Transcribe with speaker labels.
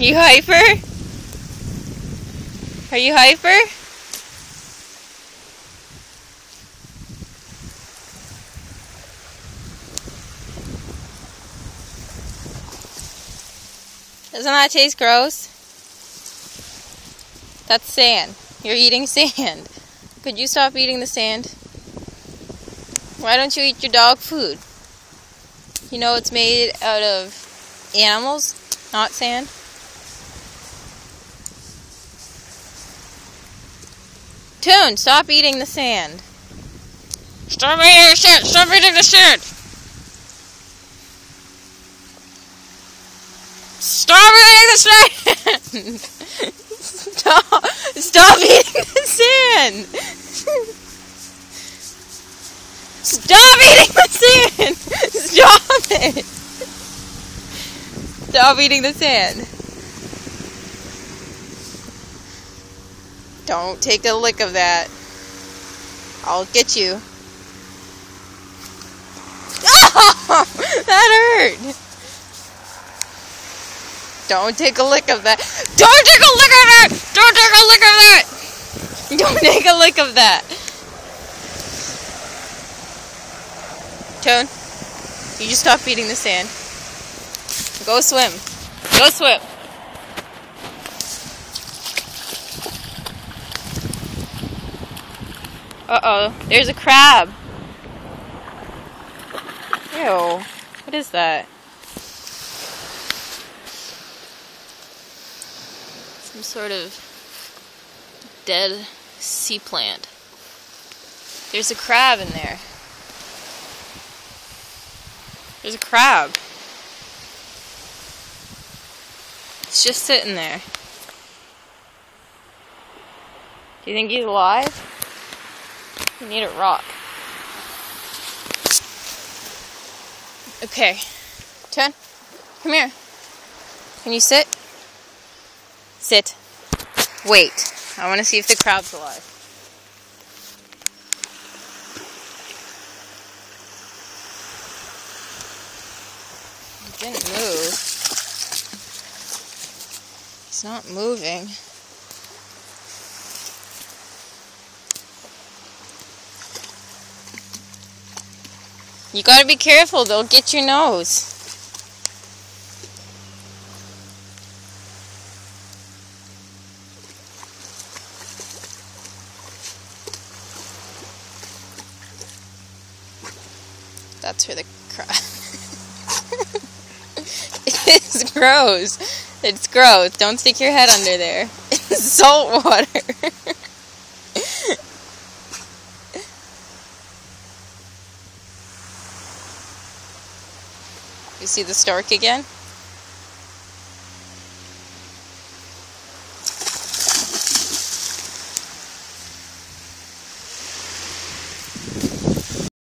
Speaker 1: You hyper? Are you hyper? Doesn't that taste gross? That's sand. You're eating sand. Could you stop eating the sand? Why don't you eat your dog food? You know it's made out of animals, not sand. Toon, stop eating the sand. Stop eating the sand! Stop eating the sand! Stop eating the sand! Stop eating the sand! Stop eating the sand! Stop it! Stop eating the sand. Don't take a lick of that. I'll get you. Oh! That hurt! Don't take a lick of that. Don't take a lick of that! Don't take a lick of that! Don't take a lick of that. Toon, you just stop eating the sand. Go swim. Go swim. Uh-oh, there's a crab. Ew, what is that? Some sort of dead sea plant. There's a crab in there. There's a crab. It's just sitting there. Do you think he's alive? You need a rock. Okay. Toon, come here. Can you sit? Sit. Wait. I want to see if the crab's alive. It didn't move. It's not moving. You gotta be careful, they'll get your nose. That's for the crab. It's gross. It's gross. Don't stick your head under there. It's salt water. You see the stork again?